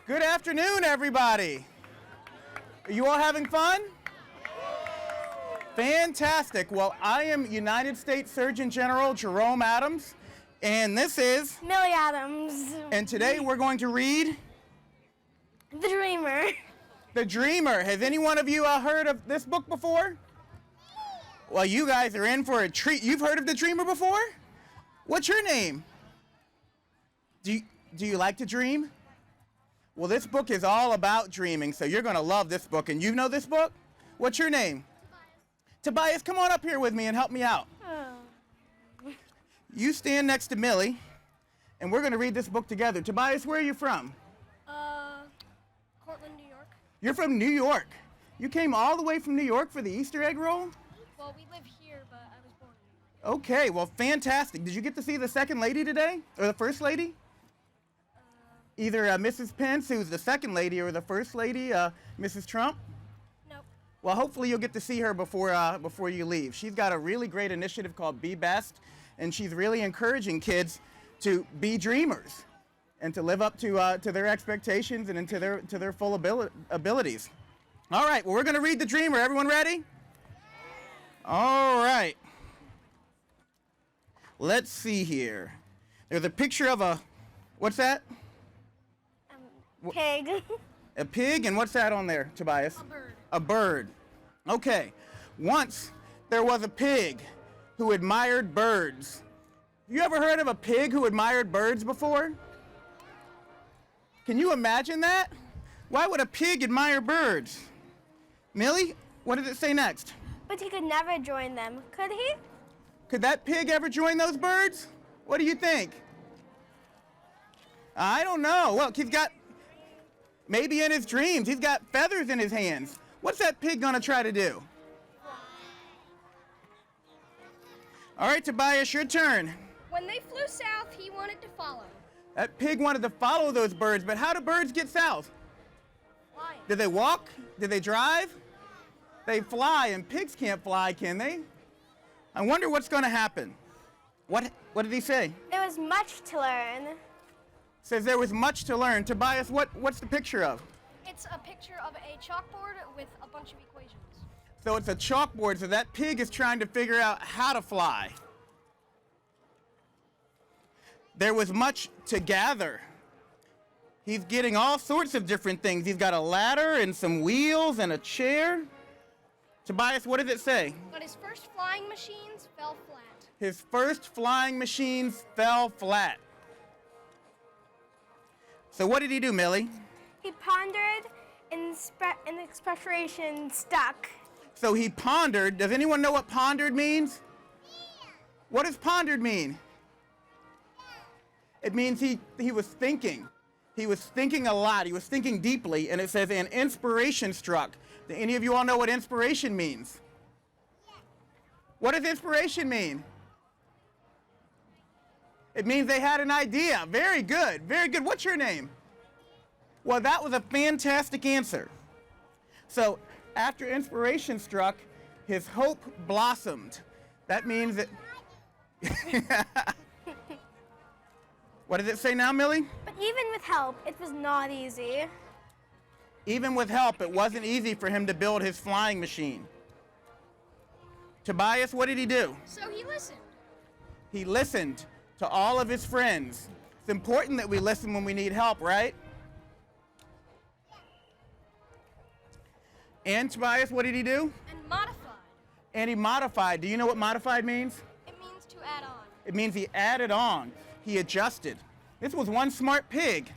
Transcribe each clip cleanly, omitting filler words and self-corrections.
Good afternoon, everybody. Are you all having fun? Fantastic. Well, I am United States Surgeon General Jerome Adams, and this is Millie Adams. And today we're going to read The Dreamer. The Dreamer. Has any one of you heard of this book before? Well, you guys are in for a treat. You've heard of The Dreamer before? What's your name? Do you like to dream? Well, this book is all about dreaming, so you're going to love this book. And you know this book? What's your name? Tobias, come on up here with me and help me out. Oh. You stand next to Millie, and we're going to read this book together. Tobias, where are you from? Cortland, New York. You're from New York. You came all the way from New York for the Easter egg roll? Well, we live here, but I was born in New York. Okay, well, fantastic. Did you get to see the second lady today, or the first lady? Either Mrs. Pence, who's the second lady, or the first lady, Mrs. Trump? Nope. Well, hopefully you'll get to see her before you leave. She's got a really great initiative called Be Best, and she's really encouraging kids to be dreamers and to live up to their expectations and into their full abilities. All right, well, we're going to read The Dreamer. Everyone ready? All right. Let's see here. There's a picture of a, what's that? Pig. A pig, and what's that on there, Tobias? A bird. A bird. Okay. Once there was a pig who admired birds. Have you ever heard of a pig who admired birds before? Can you imagine that? Why would a pig admire birds? Millie, what did it say next? But he could never join them, could he? Could that pig ever join those birds? What do you think? I don't know. Look, he's got, maybe in his dreams, he's got feathers in his hands. What's that pig gonna try to do? All right, Tobias, your turn. When they flew south, he wanted to follow. That pig wanted to follow those birds, but how do birds get south? Flying. Did they walk? Did they drive? They fly, and pigs can't fly, can they? I wonder what's gonna happen. What did he say? There was much to learn. Says there was much to learn. Tobias, what's the picture of? It's a picture of a chalkboard with a bunch of equations. So it's a chalkboard, so that pig is trying to figure out how to fly. There was much to gather. He's getting all sorts of different things. He's got a ladder and some wheels and a chair. Tobias, what does it say? But his first flying machines fell flat. His first flying machines fell flat. So what did he do, Millie? He pondered and the expression stuck. So he pondered. Does anyone know what pondered means? What does pondered mean? It means he was thinking. He was thinking a lot. He was thinking deeply, and it says an inspiration struck. Do any of you all know what inspiration means? What does inspiration mean? It means they had an idea. Very good. Very good. What's your name? Well, that was a fantastic answer. So after inspiration struck, his hope blossomed. That means that... What does it say now, Millie? But even with help, it was not easy. Even with help, it wasn't easy for him to build his flying machine. Tobias, what did he do? So he listened. He listened to all of his friends. It's important that we listen when we need help, right? And Tobias, what did he do? And modified. And he modified. Do you know what modified means? It means to add on. It means he added on. He adjusted. This was one smart pig.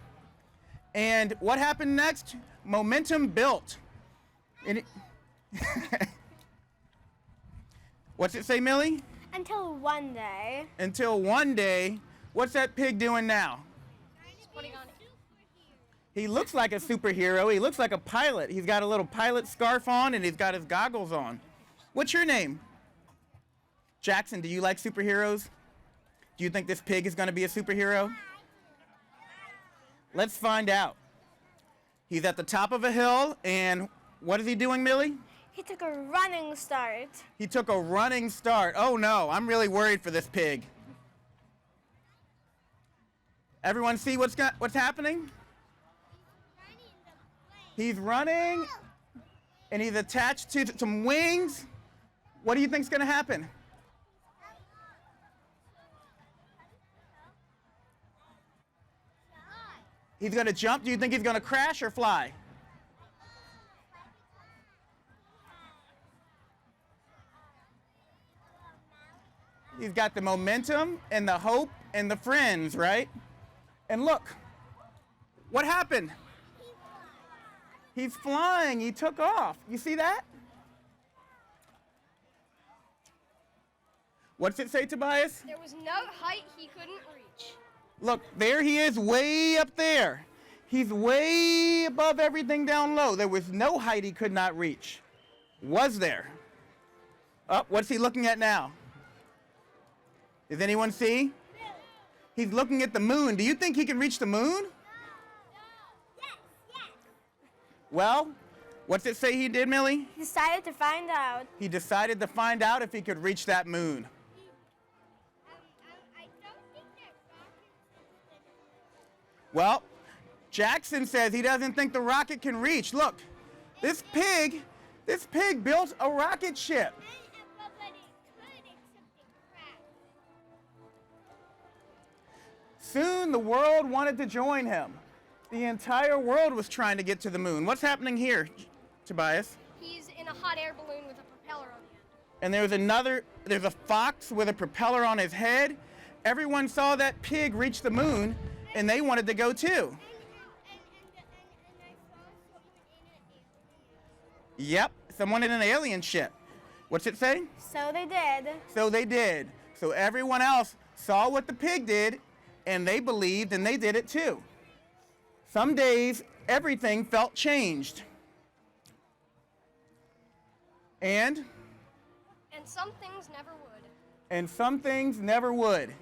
And what happened next? Momentum built. And what's it say, Millie? Until one day. Until one day, what's that pig doing now? He's putting on He looks like a superhero. He looks like a pilot. He's got a little pilot scarf on, and he's got his goggles on. What's your name? Jackson, do you like superheroes? Do you think this pig is going to be a superhero? Let's find out. He's at the top of a hill, and what is he doing, Millie? He took a running start. He took a running start. Oh no, I'm really worried for this pig. Everyone see what's happening? He's running, and he's attached to some wings. What do you think's going to happen? He's going to jump. Do you think he's going to crash or fly? He's got the momentum and the hope and the friends, right? And look, what happened? He's flying. He took off. You see that? What's it say, Tobias? There was no height he couldn't reach. Look, there he is way up there. He's way above everything down low. There was no height he could not reach. Was there? Oh, what's he looking at now? Does anyone see? He's looking at the moon. Do you think he can reach the moon? No. Yes. Well, what's it say he did, Millie? He decided to find out. He decided to find out if he could reach that moon. Well, Jackson says he doesn't think the rocket can reach. Look, this pig built a rocket ship. Soon the world wanted to join him. The entire world was trying to get to the moon. What's happening here, Tobias? He's in a hot air balloon with a propeller on the end. And there's a fox with a propeller on his head. Everyone saw that pig reach the moon, and they wanted to go too. Yep, someone in an alien ship. What's it say? So they did. So they did. So everyone else saw what the pig did, and they believed, and they did it too. Some days, everything felt changed. And some things never would. And some things never would.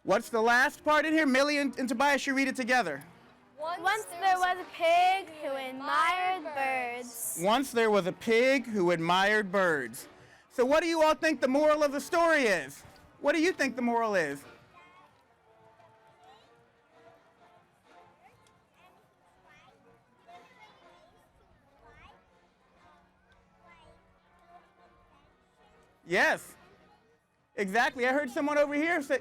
What's the last part in here? Millie and Tobias should read it together. Once there was a pig who admired birds. Once there was a pig who admired birds. So what do you all think the moral of the story is? What do you think the moral is? Yes, exactly. I heard someone over here say.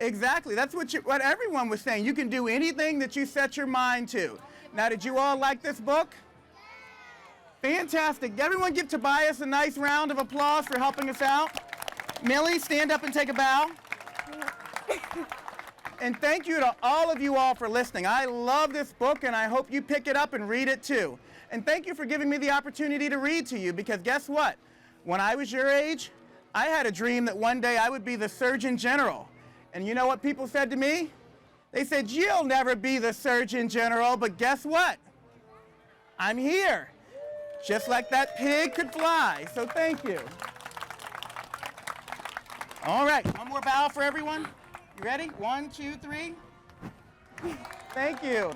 Exactly. That's what everyone was saying. You can do anything that you set your mind to. Now, did you all like this book? Fantastic. Everyone give Tobias a nice round of applause for helping us out. Millie, stand up and take a bow. And thank you to all of you all for listening. I love this book, and I hope you pick it up and read it too. And thank you for giving me the opportunity to read to you, because guess what? When I was your age, I had a dream that one day I would be the Surgeon General. And you know what people said to me? They said, "You'll never be the Surgeon General," but guess what? I'm here. Just like that pig could fly. So thank you. All right, one more bow for everyone. You ready? 1, 2, 3. Thank you.